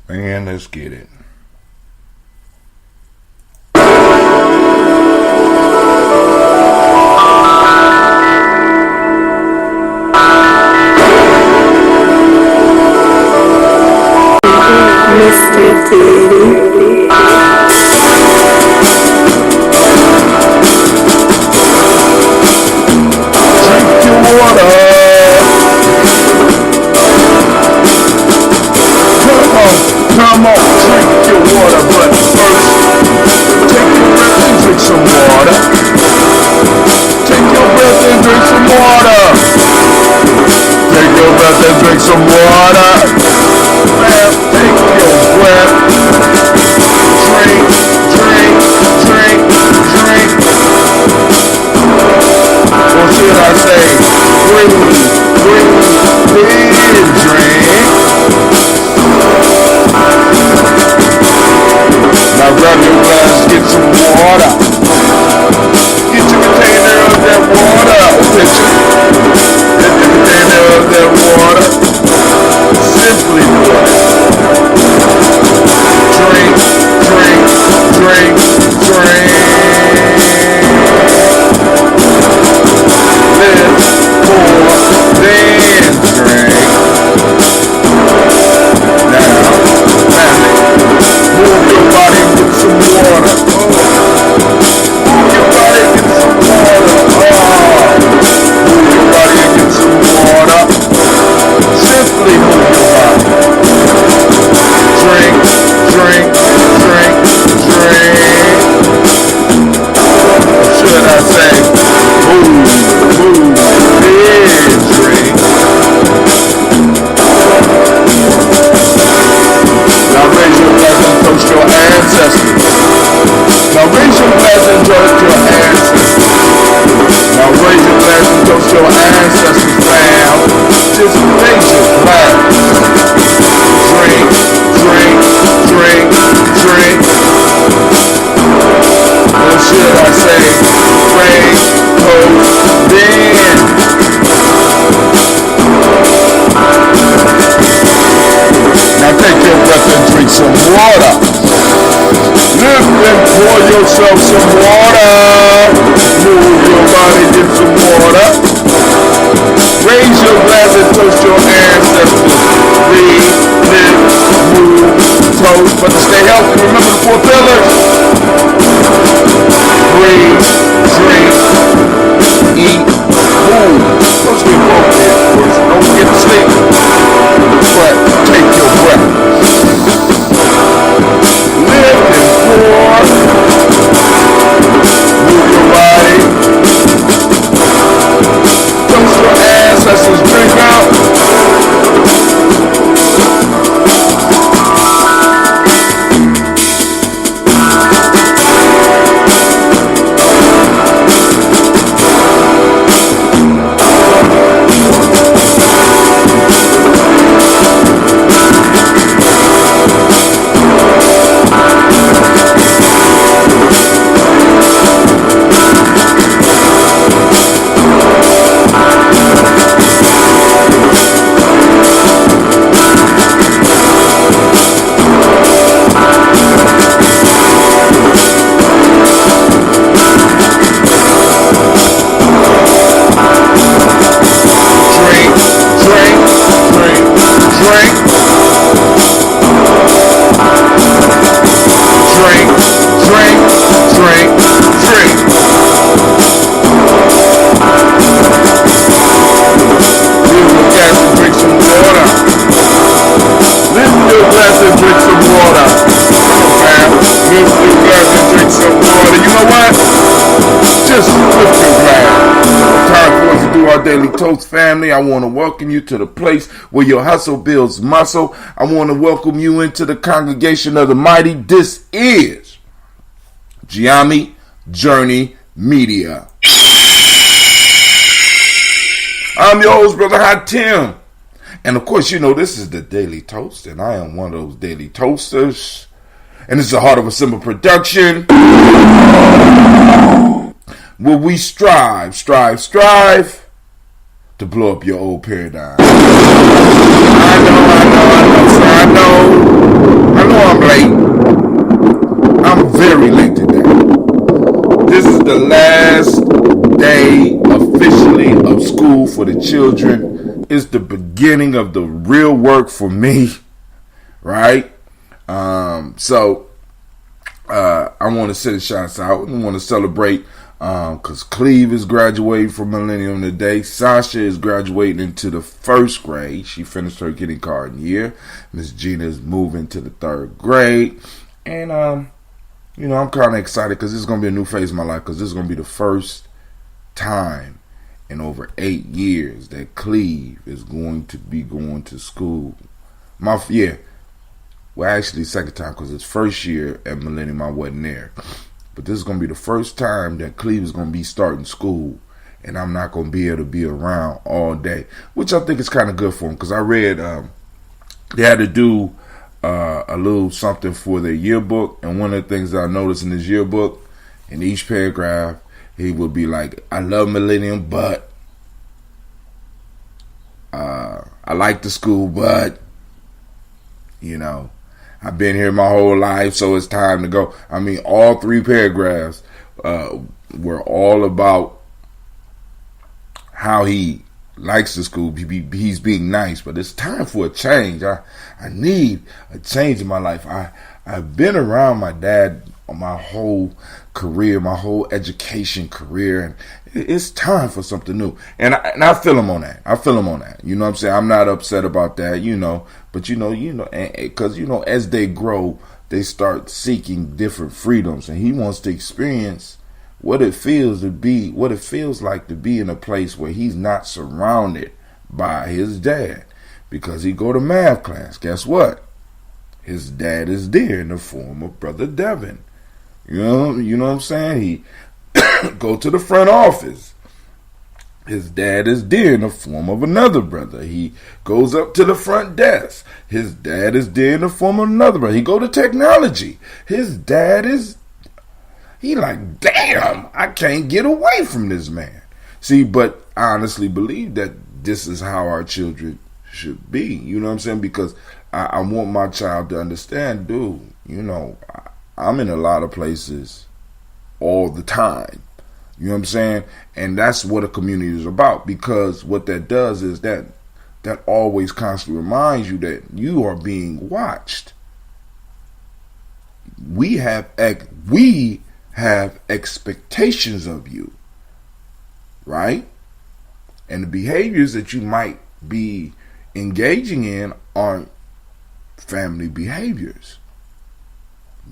Man, let's get it. Mr. Titty. Drink your water. Come on, drink your water, but first, take your breath and drink some water. Take your breath and drink some water. Take your breath and drink some water. Man, take your breath. Drink, drink, drink, drink. Or should I say, breathe, drink. Now grab your glass, get some water. Get your container of that water. Picture. Get the container of that water. Simply water. Drink, drink, drink, drink. Live, pour, then drink. Now, move your body with some water. Move your body with some water. Move your body and get some water. Simply move your body. Drink, drink, drink, drink. Or should I say, move, then drink. Now raise your glass and toast your ancestors. Now raise your glass and toast your ancestors. Now raise your glass and toast your ancestors, fam. Just raise your glass. Drink, drink, drink, drink. Or should I say, drink, toast, then. Now take your breath and drink some water. Lift and pour yourself some water. Move your body, get some water. Raise your glass and toast your ancestors. Breathe, live, move, toast. But to stay healthy, remember the 4 pillars. Breathe, drink, eat, move. Those be both there, of course. Don't forget to sleep. But take your breath. Live and pour. Move your body. Toast your ancestors. Drink out. Daily Toast family, I want to welcome you to the place where your hustle builds muscle. I want to welcome you into the congregation of the mighty. This is Gye-Nyame Journey Media. I'm your host, Brother Hot Tim. And of course, you know, this is the Daily Toast, and I am one of those daily toasters. And it's the Heart of a Simple production, where we strive to blow up your old paradigm. I know I'm late. I'm very late today. This is the last day officially of school for the children. It's the beginning of the real work for me, right? So I want to send shots out and want to celebrate because Cleve is graduating from Millennium today. Sasha is graduating into the first grade. She finished her kindergarten year. Miss Gina is moving to the third grade. And, I'm kind of excited because this is going to be a new phase in my life because this is going to be the first time in over 8 years that Cleve is going to be going to school. Well, actually, second time because it's first year at Millennium I wasn't there. But this is going to be the first time that Cleve is going to be starting school, and I'm not going to be able to be around all day, which I think is kind of good for him because I read they had to do a little something for their yearbook, and one of the things that I noticed in his yearbook, in each paragraph, he would be like, I love Millennium, but I like the school, but, I've been here my whole life, so it's time to go. I mean, all 3 paragraphs were all about how he likes the school. He's being nice, but it's time for a change. I need a change in my life. I've been around my dad my whole career, my whole education career, and it's time for something new. And I feel him on that. You know what I'm saying? I'm not upset about that, but because as they grow, they start seeking different freedoms, and he wants to experience what it feels like to be in a place where he's not surrounded by his dad. Because he go to math class, guess what? His dad is there in the form of Brother Devin. You know what I'm saying? He go to the front office. His dad is there in the form of another brother. He goes up to the front desk. His dad is there in the form of another brother. He go to technology. His dad is... He like, damn, I can't get away from this man. See, but I honestly believe that this is how our children should be. You know what I'm saying? Because I want my child to understand, dude, I'm in a lot of places all the time. You know what I'm saying? And that's what a community is about, because what that does is that always constantly reminds you that you are being watched. We have expectations of you, right? And the behaviors that you might be engaging in aren't family behaviors.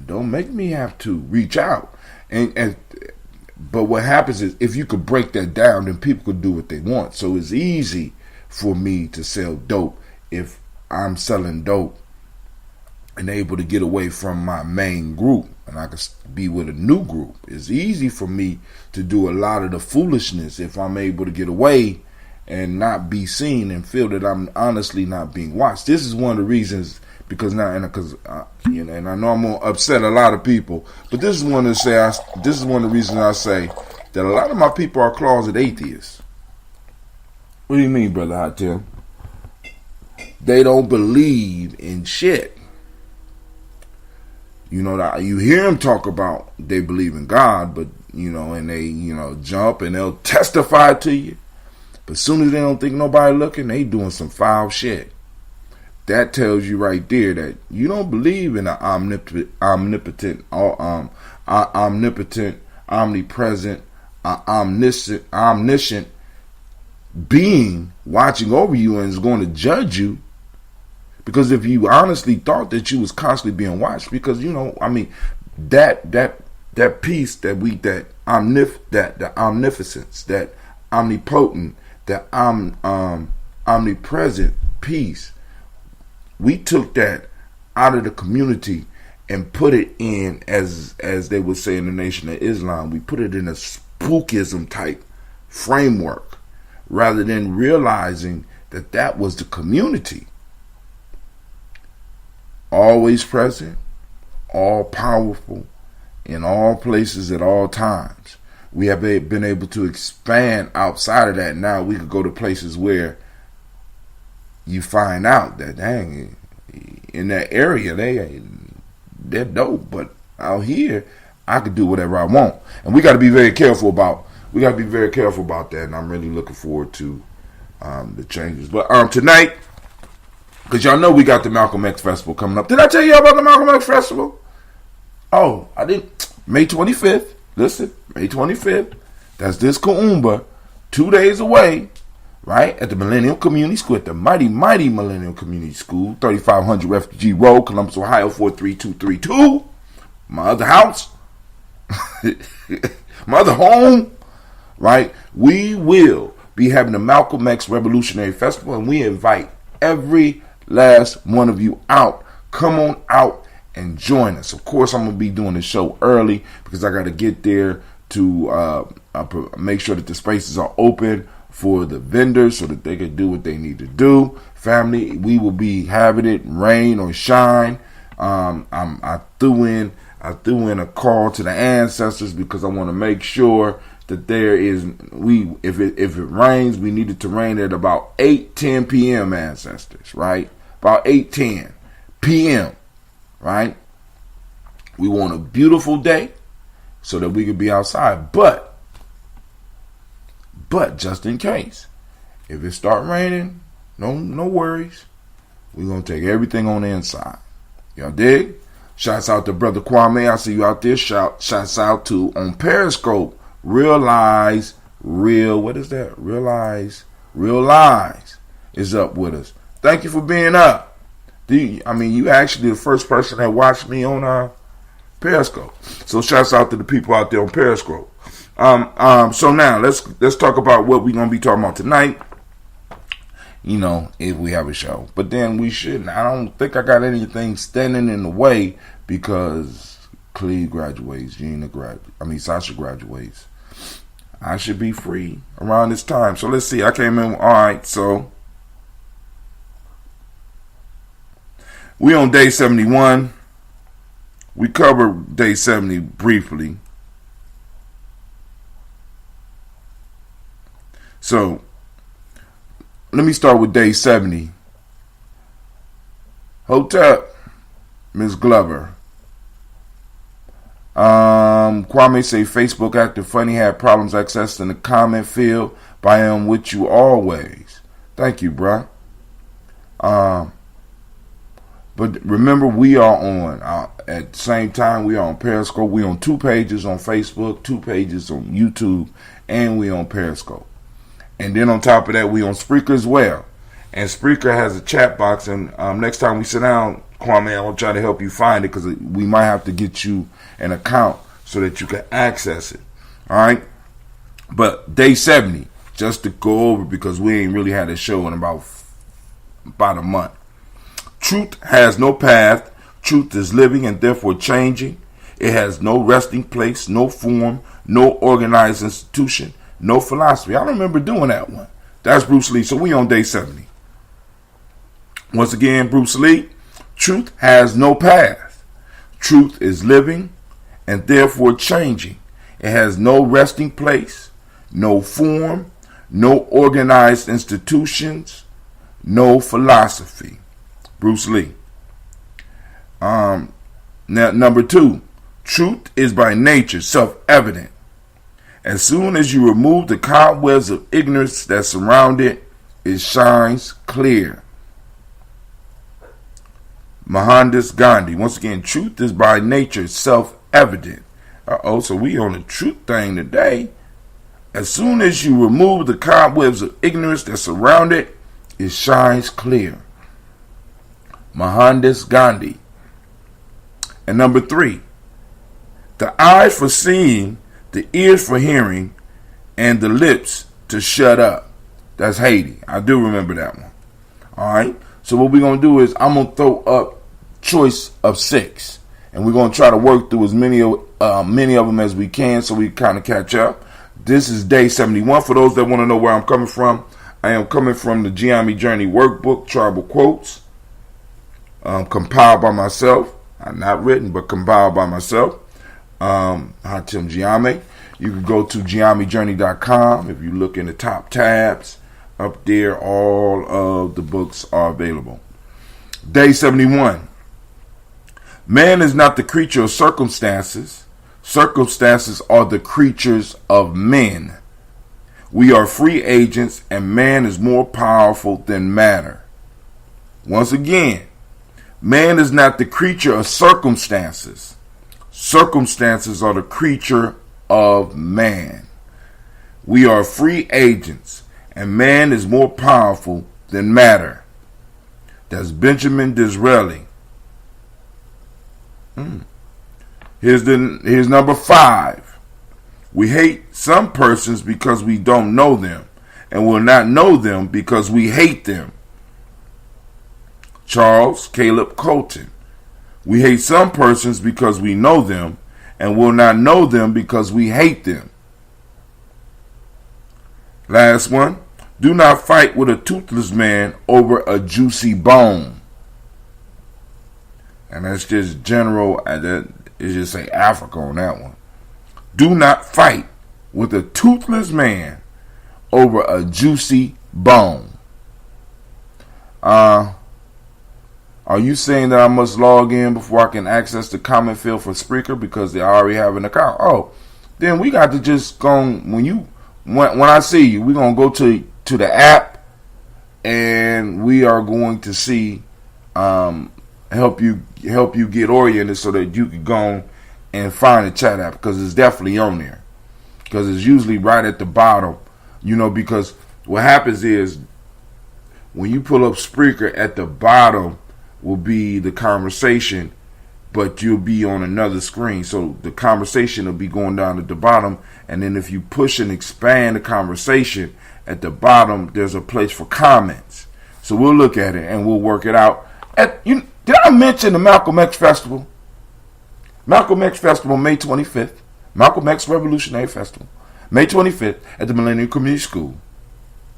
Don't make me have to reach out. But what happens is, if you could break that down, then people could do what they want. So it's easy for me to sell dope if I'm selling dope and able to get away from my main group, and I could be with a new group. It's easy for me to do a lot of the foolishness if I'm able to get away and not be seen and feel that I'm honestly not being watched. This is one of the reasons, because now, and I know I'm gonna upset a lot of people, but this is one of the reasons I say that a lot of my people are closet atheists. What do you mean, Brother Hot Tim? They don't believe in shit. You hear them talk about they believe in God, but and they jump and they'll testify to you. But as soon as they don't think nobody looking, they doing some foul shit. That tells you right there that you don't believe in an omnipotent, omnipresent, omniscient being watching over you and is going to judge you. Because if you honestly thought that you was constantly being watched, because that piece the omnificence, that omnipotent, that omnipresent piece, we took that out of the community and put it in, as they would say in the Nation of Islam, we put it in a spookism type framework, rather than realizing that was the community. Always present, all powerful, in all places at all times. we have been able to expand outside of that. Now we could go to places where you find out that, dang, in that area they're dope, but out here I could do whatever I want, and we got to be very careful about. We got to be very careful about that, and I'm really looking forward to the changes. But tonight, because y'all know we got the Malcolm X Festival coming up. Did I tell you about the Malcolm X Festival? Oh, I didn't. May 25th. Listen, May 25th. That's this Kuumba, 2 days away, right, at the Millennium Community School, at the mighty Millennium Community School, 3500 Refugee Road, Columbus, Ohio, 43232. My other house, my other home, right? We will be having the Malcolm X Revolutionary Festival, and we invite every last one of you out. Come on out and join us. Of course, I'm going to be doing the show early because I got to get there to make sure that the spaces are open for the vendors so that they can do what they need to do. Family, we will be having it rain or shine. I threw in a call to the ancestors because I want to make sure that there is, if it rains, we need it to rain at about 8:10 p.m. ancestors, right? About 8:10 p.m., right? We want a beautiful day so that we can be outside. But just in case, if it start raining, no worries. We're going to take everything on the inside. Y'all dig? Shouts out to Brother Kwame. I see you out there. Shouts out to on Periscope. Realize Real Lies is up with us. Thank you for being up. You actually the first person that watched me on Periscope. So shouts out to the people out there on Periscope. So now let's talk about what we're gonna be talking about tonight. If we have a show. But then we shouldn't. I don't think I got anything standing in the way because Cleve graduates, Sasha graduates. I should be free around this time. So let's see. I came in. All right. So we on day 71. We covered day 70 briefly. So let me start with day 70. Hotep, Ms. Glover. Kwame say Facebook acted funny, had problems accessing the comment field, but I am with you always. Thank you, bruh. But remember, we are on, at the same time, we are on Periscope. We on 2 pages on Facebook, 2 pages on YouTube, and we on Periscope. And then on top of that, we on Spreaker as well. And Spreaker has a chat box. And next time we sit down, Kwame, I will try to help you find it because we might have to get you an account so that you can access it. All right? But day 70, just to go over because we ain't really had a show in about a month. Truth has no path. Truth is living and therefore changing. It has no resting place, no form, no organized institution, no philosophy. I remember doing that one. That's Bruce Lee. So we on day 70. Once again, Bruce Lee. Truth has no path. Truth is living and therefore changing. It has no resting place, no form, no organized institutions, no philosophy. Bruce Lee. Now, number 2. Truth is by nature self-evident. As soon as you remove the cobwebs of ignorance that surround it, it shines clear. Mohandas Gandhi. Once again, truth is by nature self-evident. So we on the truth thing today. As soon as you remove the cobwebs of ignorance that surround it, it shines clear. Mohandas Gandhi. And number 3. The eyes for seeing, the ears for hearing, and the lips to shut up. That's Haiti. I do remember that one. All right. So what we're going to do is I'm going to throw up choice of 6. And we're going to try to work through as many of them as we can so we kind of catch up. This is day 71. For those that want to know where I'm coming from, I am coming from the Gye-Nyame Journey Workbook, Tribal Quotes, compiled by myself. Not written, but compiled by myself. Hatim Gye-Nyame. You can go to Gye-Nyame.com. If you look in the top tabs, up there, all of the books are available. Day 71. Man is not the creature of circumstances. Circumstances are the creatures of men. We are free agents, and man is more powerful than matter. Once again, man is not the creature of circumstances. Circumstances are the creature of man. We are free agents, and man is more powerful than matter. That's Benjamin Disraeli. Here's number 5. We hate some persons because we don't know them, and will not know them because we hate them. Charles Caleb Colton. We hate some persons because we know them, and will not know them because we hate them. Last one. Do not fight with a toothless man over a juicy bone. And that's just general, it's just say Africa on that one. Do not fight with a toothless man over a juicy bone. Are you saying that I must log in before I can access the comment field for Spreaker because they already have an account? Oh, then we got to just go, when I see you, we're going to go to the app, and we are going to see, help you get oriented so that you can go and find the chat app, because it's definitely on there, because it's usually right at the bottom, because what happens is when you pull up Spreaker, at the bottom will be the conversation, but you'll be on another screen, so the conversation will be going down at the bottom, and then if you push and expand the conversation, at the bottom there's a place for comments. So we'll look at it and we'll work it out. Did I mention the Malcolm X Festival? Malcolm X Festival, May 25th. Malcolm X Revolutionary Festival, May 25th at the Millennium Community School.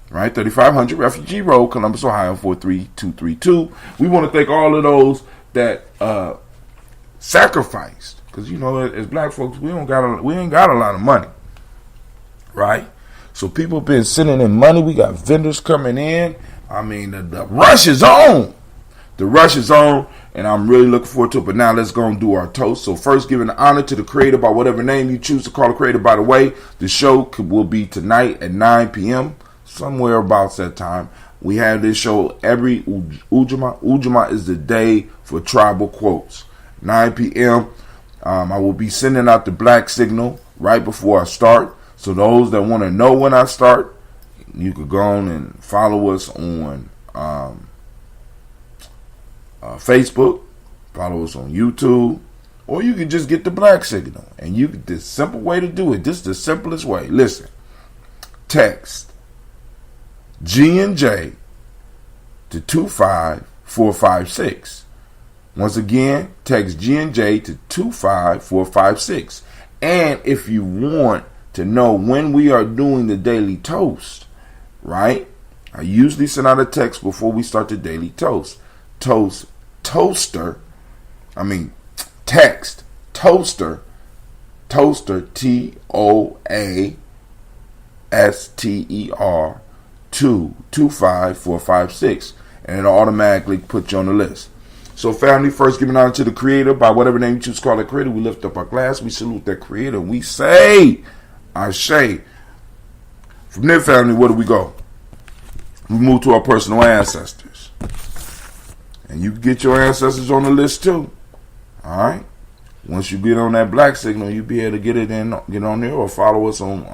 Right, 3500 Refugee Road, Columbus, Ohio, 43232. We want to thank all of those that sacrificed, because as black folks, we ain't got a lot of money, right? So people have been sending in money. We got vendors coming in. I mean, the rush is on. The rush is on, and I'm really looking forward to it. But now let's go and do our toast. So first, giving the honor to the Creator by whatever name you choose to call the Creator. By the way, the show will be tonight at 9 p.m., somewhere about that time. We have this show every Ujamaa. Ujamaa is the day for tribal quotes. 9 p.m. I will be sending out the black signal right before I start. So those that want to know when I start, you could go on and follow us on Facebook, follow us on YouTube, or you can just get the black signal. And the simple way to do it, this is the simplest way. Listen, text G&J to 25456. Once again, text G&J to 25456. And if you want to know when we are doing the daily toast, right? I usually send out a text before we start the daily toast. Text toaster, TOASTER 25456, and it'll automatically put you on the list. So family, first giving honor to the Creator by whatever name you choose to call the Creator. We lift up our glass, we salute that Creator, and we say, Ashe. From there, family, where do we go? We move to our personal ancestors. And you can get your ancestors on the list too. Alright? Once you get on that black signal, you'll be able to get on there, or follow us on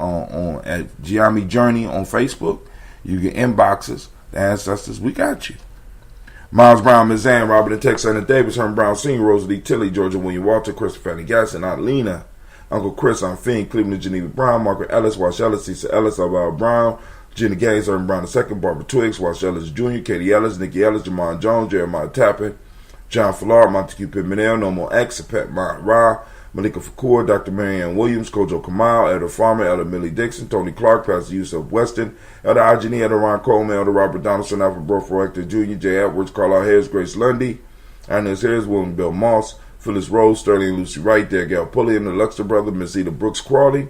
at Gye-Nyame Journey on Facebook. You get inboxes, the ancestors, we got you. Miles Brown, Ms. Ann, Robert and Tex, Anna Davis, Herman Brown Sr., Rosalie Tilly, Georgia William Walter, Christopher Fanny Gasson, Aunt Lena, Uncle Chris, Aunt Fiend, Cleveland Geneva Brown, Margaret Ellis, Wash Ellis, Cecil Ellis, Alvaro Brown, Jenny Gaines, Irvin Brown II, Barbara Twiggs, Wash Ellis Jr., Katie Ellis, Nikki Ellis, Jamon Jones, Jeremiah Tappan, John Fallard, Montague Pimenel, No More X, Pat Mont Ra, Malika Fakour, Dr. Marianne Williams, Kojo Kamal, Elder Farmer, Elder Millie Dixon, Tony Clark, Pastor Yusuf Weston, Elder Ajani, Elder Ron Coleman, Elder Robert Donaldson, Alfred Brofro Hector Jr., Jay Edwards, Carlisle Harris, Grace Lundy, Agnes Harris, William Bill Moss, Phyllis Rose, Sterling Lucy Wright, Derek Pulliam, the Luxor brother, Miss Eda Brooks Crawley,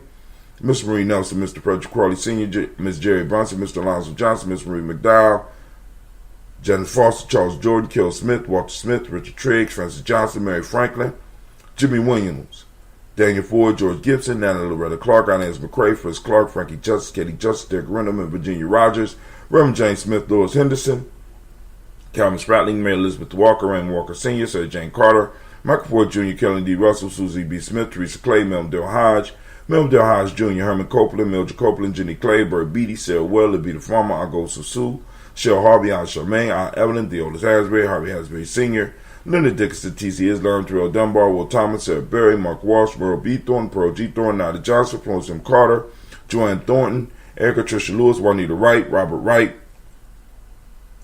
Mr. Marie Nelson, Mr. Frederick Crawley Sr., Ms. Jerry Brunson, Mr. Alonzo Johnson, Ms. Marie McDowell, Janet Foster, Charles Jordan, Kel Smith, Walter Smith, Richard Triggs, Francis Johnson, Mary Franklin, Jimmy Williams, Daniel Ford, George Gibson, Natalie Loretta Clark, Inez McCrae, Fritz Clark, Frankie Justice, Katie Justice, Derek Renham, and Virginia Rogers, Reverend James Smith, Louis Henderson, Calvin Spratling, Mary Elizabeth Walker, Ann Walker Sr., Sarah Jane Carter, Michael Ford Jr., Kelly D. Russell, Susie B. Smith, Teresa Clay, Melvin Dale Hodge, Jr., Herman Copeland, Mildred Copeland, Jenny Clay, Bert Beatty, Sarah Well, Labita Farmer, Agosa Sue, Shell Harvey, Aunt Charmaine, Aunt Evelyn, Theodis Hasbury, Harvey Hasbury Sr., Linda Dickinson, T.C. Islam, Terrell Dunbar, Will Thomas, Sarah Berry, Mark Walsh, Merle B. Thornton, Pearl G. Thornton, Nada Johnson, Florence M. Carter, Joanne Thornton, Erica Tricia Lewis, Juanita Wright, Robert Wright,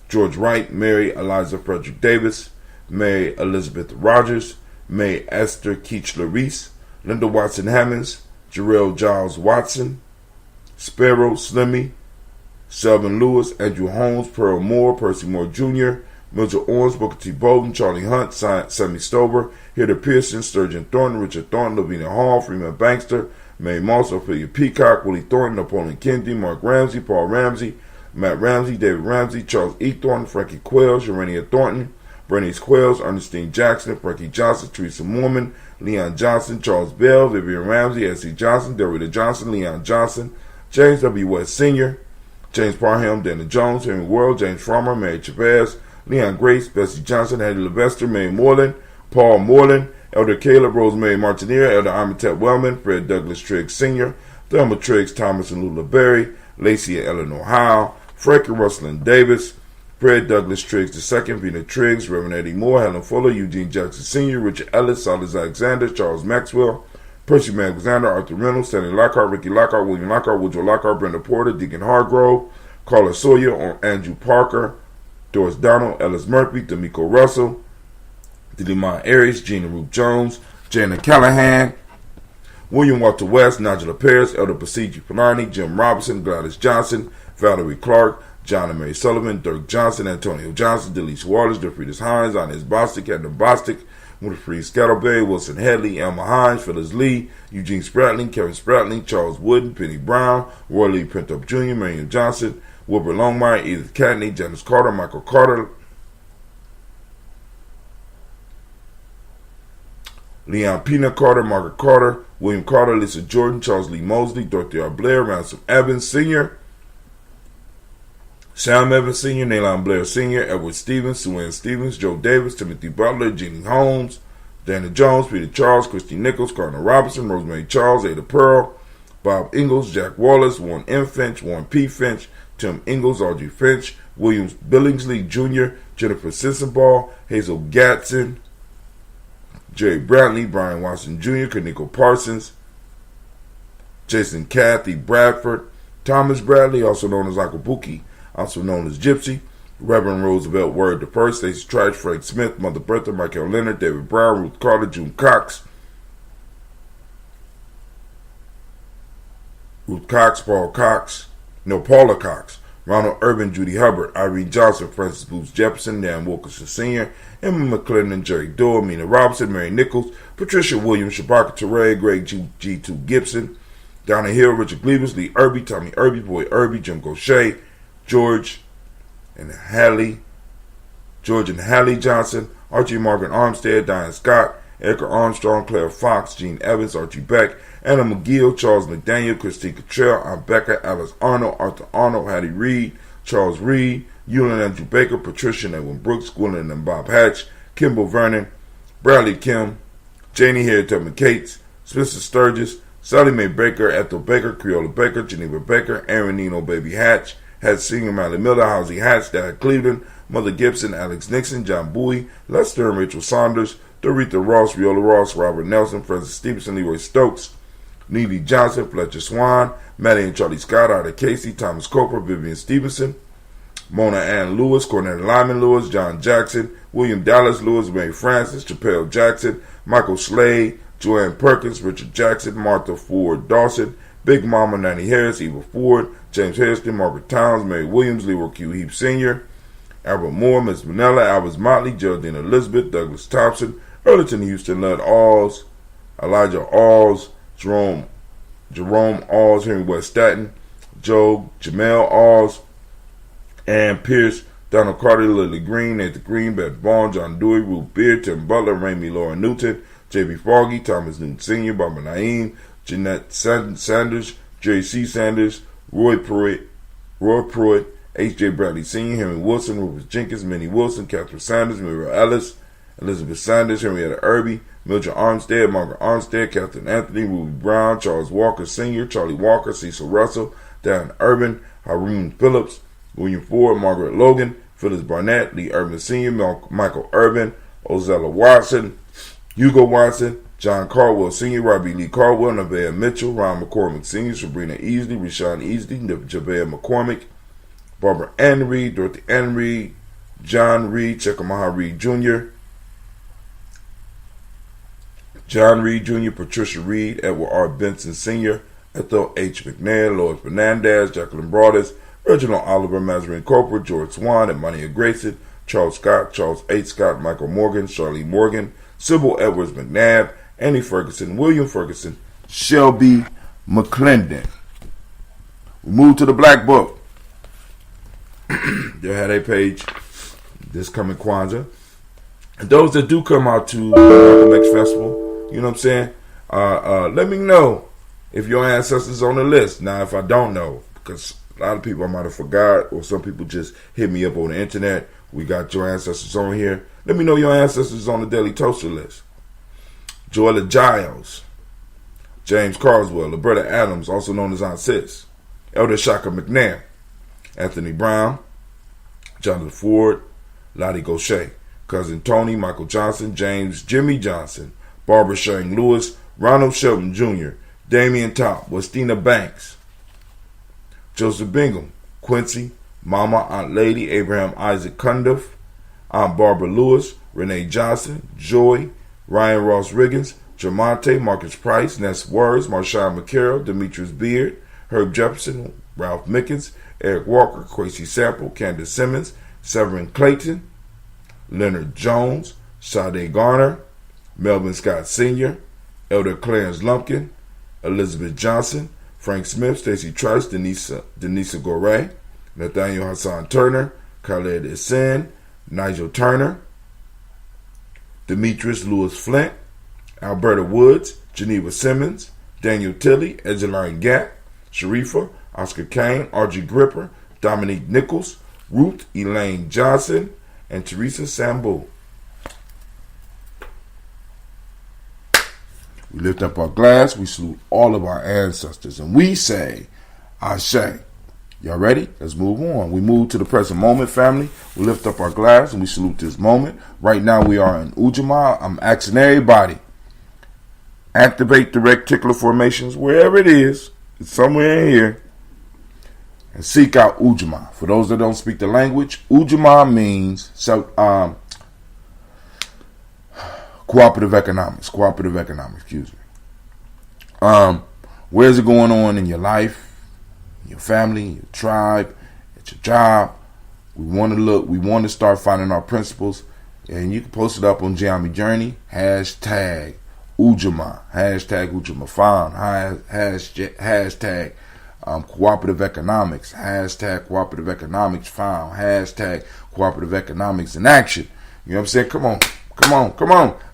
George Wright, Mary Eliza Frederick Davis, Mary Elizabeth Rogers, May Esther Keechler Reese, Linda Watson Hammonds, Jarrell Giles Watson, Sparrow Slimmy, Selvin Lewis, Andrew Holmes, Pearl Moore, Percy Moore Jr., Mildred Owens, Booker T. Bolden, Charlie Hunt, Sammy Stover, Hilda Pearson, Sturgeon Thornton, Richard Thornton, Lavina Hall, Freeman Bankster, May Moss, Ophelia Peacock, Willie Thornton, Napoleon Kennedy, Mark Ramsey, Paul Ramsey, Matt Ramsey, David Ramsey, Charles E. Thornton, Frankie Quells, Urania Thornton, Bernice Quells, Ernestine Jackson, Frankie Johnson, Teresa Moorman, Leon Johnson, Charles Bell, Vivian Ramsey, S.C. Johnson, Dorita Johnson, Leon Johnson, James W. West Sr., James Parham, Dana Jones, Henry World, James Farmer, Mary Chavez, Leon Grace, Bessie Johnson, Hattie Levester, Mary Moreland, Paul Moreland, Elder Caleb, Rosemary Martinier, Elder Armitage Wellman, Fred Douglas Triggs Sr., Thelma Triggs, Thomas and Lula Berry, Lacey and Eleanor Howe, Frank and Russell Davis, Fred Douglas Triggs II, Vina Triggs, Reverend Eddie Moore, Helen Fuller, Eugene Jackson Sr., Richard Ellis, Silas Alexander, Charles Maxwell, Percy Alexander, Arthur Reynolds, Stanley Lockhart, Ricky Lockhart, William Lockhart, Woodrow Lockhart, Brenda Porter, Deacon Hargrove, Carla Sawyer, Andrew Parker, Doris Donald, Ellis Murphy, D'Amico Russell, Delimon Aries, Gina Ruth Jones, Jana Callahan, William Walter West, Nigel Paris, Elder Pasigi Polani, Jim Robinson, Gladys Johnson, Valerie Clark, John and Mary Sullivan, Dirk Johnson, Antonio Johnson, Delise Waters, DeFridas Hines, Inez Bostic, Edna Bostic, Winfrey Scattlebay, Wilson Headley, Elma Hines, Phyllis Lee, Eugene Spratling, Kevin Spratling, Charles Wooden, Penny Brown, Roy Lee Pintup Jr., Marion Johnson, Wilbur Longmire, Edith Catney, Janice Carter, Michael Carter, Leon Pina Carter, Margaret Carter, William Carter, Lisa Jordan, Charles Lee Mosley, Dorothy R. Blair, Ransom Evans Sr., Sam Evans Sr., Naylon Blair Sr., Edward Stevens, Sue Stevens, Joe Davis, Timothy Butler, Jeannie Holmes, Dana Jones, Peter Charles, Christy Nichols, Cardinal Robinson, Rosemary Charles, Ada Pearl, Bob Ingalls, Jack Wallace, Warren M. Finch, Warren P. Finch, Tim Ingalls, Audrey Finch, Williams Billingsley Jr., Jennifer Sissenball, Hazel Gatson, Jerry Brantley, Brian Watson Jr., Kaniko Parsons, Jason Kathy Bradford, Thomas Bradley, also known as Akabuki, also known as Gypsy, Reverend Roosevelt Word I, Stacey Trice, Frank Smith, Mother Bertha, Michael Leonard, David Brown, Ruth Carter, June Cox, Paula Cox, Ronald Urban, Judy Hubbard, Irene Johnson, Francis Booth Jefferson, Dan Wilkerson Sr., Emma McClendon, Jerry Doyle, Mina Robinson, Mary Nichols, Patricia Williams, Shabaka Teray, Greg G2 Gibson, Donna Hill, Richard Gleavers, Lee Irby, Tommy Irby, Boy Irby, Jim Gaucher, George and Hallie Johnson, Archie Margaret Armstead, Diane Scott, Edgar Armstrong, Claire Fox, Gene Evans, Archie Beck, Anna McGill, Charles McDaniel, Christine Cottrell, Aunt Becca, Alice Arnold, Arthur Arnold, Hattie Reed, Charles Reed, Ewan Andrew Baker, Patricia and Edwin Brooks, Gwendolyn and Bob Hatch, Kimball Vernon, Bradley Kim, Janie Harriet Tubman Cates, Spencer Sturgis, Sally Mae Baker, Ethel Baker, Creola Baker, Geneva Baker, Aaron Nino Baby Hatch, Had Singer, Miley Miller, Housie Hatch, Dad Cleveland, Mother Gibson, Alex Nixon, John Bowie, Lester and Rachel Saunders, Doretha Ross, Viola Ross, Robert Nelson, Francis Stevenson, Leroy Stokes, Neely Johnson, Fletcher Swan, Maddie and Charlie Scott, Ida Casey, Thomas Coper, Vivian Stevenson, Mona Ann Lewis, Cornell Lyman Lewis, John Jackson, William Dallas Lewis, Mary Francis, Chappelle Jackson, Michael Slade, Joanne Perkins, Richard Jackson, Martha Ford Dawson, Big Mama Nanny Harris, Eva Ford, James Hairston, Margaret Towns, Mary Williams, Leroy Q. Heap Sr., Albert Moore, Miss Manella, Albert Motley, Geraldine Elizabeth, Douglas Thompson, Earlington Houston, Lud Alls, Elijah Alls, Jerome Jerome Alls, Henry West Staton, Joe Jamel Alls, Ann Pierce, Donald Carter, Lily Green, Nathan Green, Beth Vaughn, John Dewey, Ruth Beard, Tim Butler, Raimi Lauren Newton, J.B. Foggy, Thomas Newton Sr., Barbara Naeem, Jeanette Sanders, J.C. Sanders, Roy Pruitt, H.J. Bradley Sr., Henry Wilson, Rufus Jenkins, Minnie Wilson, Catherine Sanders, Muriel Ellis, Elizabeth Sanders, Henrietta Irby, Mildred Armstead, Margaret Armstead, Catherine Anthony, Ruby Brown, Charles Walker Sr., Charlie Walker, Cecil Russell, Darren Urban, Haroon Phillips, William Ford, Margaret Logan, Phyllis Barnett, Lee Urban Sr., Michael Urban, Ozella Watson, Hugo Watson, John Caldwell Sr., Robbie Lee Caldwell, Nevaeh Mitchell, Ron McCormick Sr., Sabrina Easley, Rashawn Easley, Javea McCormick, Barbara Ann Reed, Dorothy Ann Reed, John Reed, Chekamaha Reed Jr., John Reed Jr., Patricia Reed, Edward R. Benson Sr., Ethel H. McNair, Lois Fernandez, Jacqueline Broadus, Reginald Oliver, Mazarine Corporate, George Swan, Emania Grayson, Charles Scott, Charles H. Scott, Michael Morgan, Charlie Morgan, Sybil Edwards McNabb, Annie Ferguson, William Ferguson, Shelby McClendon. We move to the Black Book. They had a page this coming Kwanzaa. And those that do come out to the Malcolm X Festival, you know what I'm saying? Let me know if your ancestors on the list. Now, if I don't know, because a lot of people I might have forgot, or some people just hit me up on the internet. We got your ancestors on here. Let me know your ancestors on the Daily Toaster list. Joella Giles, James Carswell, Roberta Adams, also known as Aunt Sis, Elder Shaka McNair, Anthony Brown, Jonathan Ford, Lottie Gaucher, Cousin Tony, Michael Johnson, James Jimmy Johnson, Barbara Shane Lewis, Ronald Shelton Jr., Damian Top, Westina Banks, Joseph Bingham, Quincy, Mama, Aunt Lady, Abraham Isaac Cundiff, Aunt Barbara Lewis, Renee Johnson, Joy, Ryan Ross Riggins, Jamonte, Marcus Price, Ness Words, Marshawn McCarroll, Demetrius Beard, Herb Jefferson, Ralph Mickens, Eric Walker, Quincy Sample, Candace Simmons, Severin Clayton, Leonard Jones, Sade Garner, Melvin Scott Sr., Elder Clarence Lumpkin, Elizabeth Johnson, Frank Smith, Stacey Trice, Denisa Gore, Nathaniel Hassan Turner, Khaled Isen, Nigel Turner, Demetrius Lewis Flint, Alberta Woods, Geneva Simmons, Daniel Tilley, Edgeline Gap, Sharifa, Oscar Kane, Archie Gripper, Dominique Nichols, Ruth Elaine Johnson, and Teresa Sambu. We lift up our glass, we salute all of our ancestors, and we say, Ashe. Y'all ready? Let's move on. We move to the present moment, family. We lift up our glass and we salute this moment. Right now we are in Ujamaa. I'm asking everybody, activate the reticular formations wherever it is. It's somewhere in here. And seek out Ujamaa. For those that don't speak the language, Ujamaa means cooperative economics. Cooperative economics, excuse me. Where's it going on in your life? Your family, your tribe, at your job. We want to start finding our principles, and you can post it up on Gye-Nyame Journey, hashtag Ujamaa, hashtag Ujamaa found, hashtag cooperative economics, hashtag cooperative economics found, hashtag cooperative economics in action. You know what I'm saying? Come on.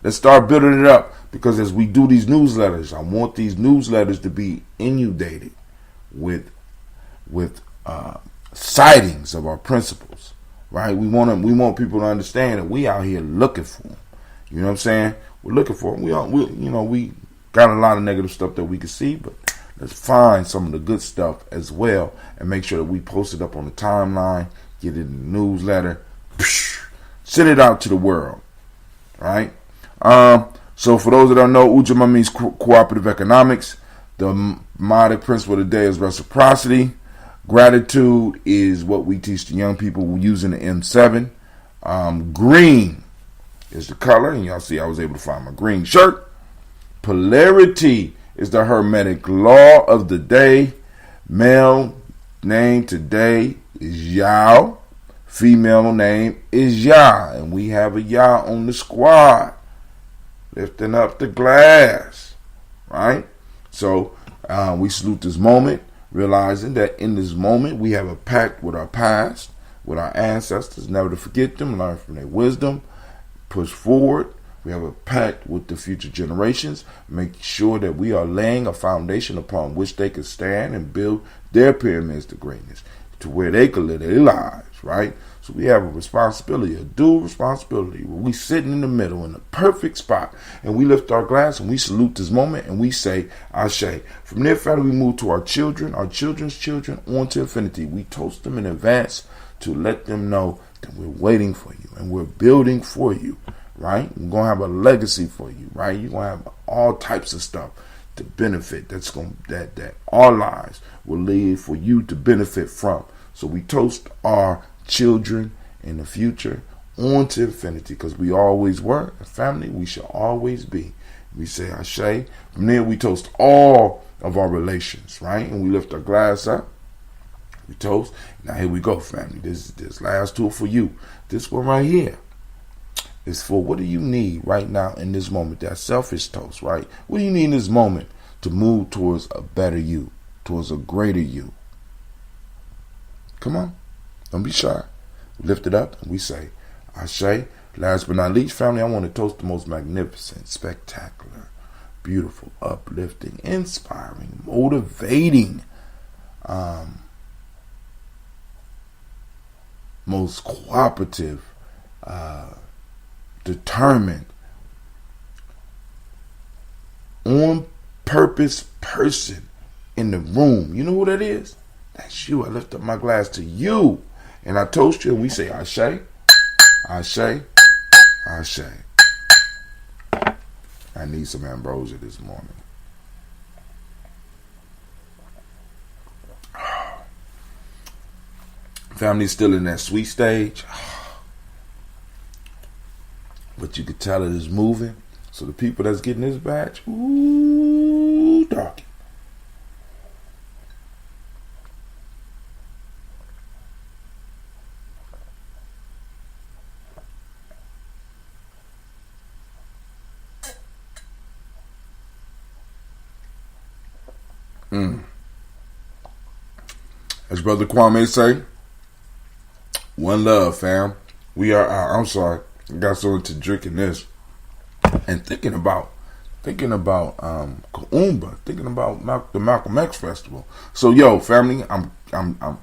Let's start building it up, because as we do these newsletters, I want these newsletters to be inundated with sightings of our principles, right? We want people to understand that we out here looking for them. You know what I'm saying? We're looking for them. We got a lot of negative stuff that we can see, but let's find some of the good stuff as well and make sure that we post it up on the timeline, get it in the newsletter, send it out to the world, right? So for those that don't know, Ujamaa means cooperative economics. The modic principle of the day is reciprocity. Gratitude is what we teach the young people using the M7. Green is the color, and y'all see I was able to find my green shirt. Polarity is the hermetic law of the day. Male name today is Yao. Female name is Ya, and we have a Ya on the squad, lifting up the glass, right? So We salute this moment, realizing that in this moment we have a pact with our past, with our ancestors, never to forget them, learn from their wisdom, push forward. We have a pact with the future generations, make sure that we are laying a foundation upon which they can stand and build their pyramids to greatness, to where they can live their lives, right? So we have a responsibility, a dual responsibility. We sitting in the middle in the perfect spot, and we lift our glass and we salute this moment and we say, Ashe. From there, family, we move to our children, our children's children, on to infinity. We toast them in advance to let them know that we're waiting for you and we're building for you. Right? We're going to have a legacy for you, right? You're going to have all types of stuff to benefit that our lives will leave for you to benefit from. So we toast our children in the future on to infinity, because we always were a family, we shall always be. We say Ashe. From there we toast all of our relations, right? And we lift our glass up. We toast. Now here we go, family. This last tool for you. This one right here is for what do you need right now in this moment? That selfish toast, right? What do you need in this moment to move towards a better you, towards a greater you? Come on. Don't be shy. We lift it up and we say, Ashe. Last but not least, family, I want to toast the most magnificent, spectacular, beautiful, uplifting, inspiring, motivating, most cooperative, determined, on purpose person in the room. You know who that is? That's you. I lift up my glass to you and I toast you and we say Ashe, Ashe, Ashe. I need some ambrosia this morning. Family's still in that sweet stage. But you could tell it is moving. So the people that's getting this batch, ooh, doggy. As Brother Kwame say, one love, fam. We are, I'm sorry, I got so into drinking this and thinking about Kaumba, thinking about the Malcolm X Festival. So, yo, family, I'm gonna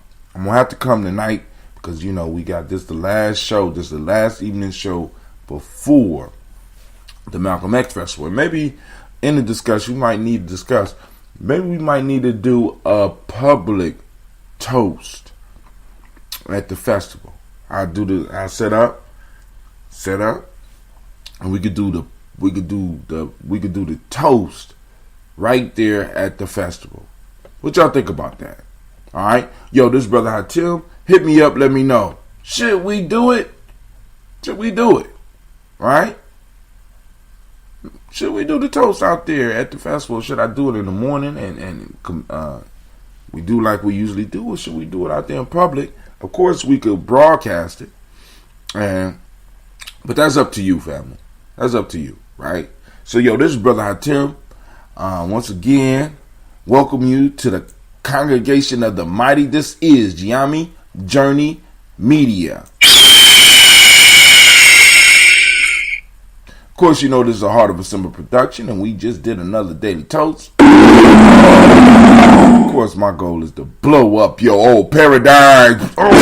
have to come tonight because you know we got this the last show, this the last evening show before the Malcolm X Festival. And maybe in the discussion, we might need to discuss. Maybe we might need to do a public toast at the festival. I set up, and we could do the toast right there at the festival. What y'all think about that? All right, yo, this brother Hatim, hit me up, let me know. Should we do it? Should we do it? All right? Should we do the toast out there at the festival? Should I do it in the morning and we do like we usually do, or should we do it out there in public? Of course, we could broadcast it, but that's up to you, family. That's up to you, right? So, yo, this is Brother Hatim. Once again, welcome you to the congregation of the mighty. This is Gye-Nyame Journey Media. Of course, you know this is a Heart of a Simba production, and we just did another Daily Toast. Of course, my goal is to blow up your old paradigm. Oh.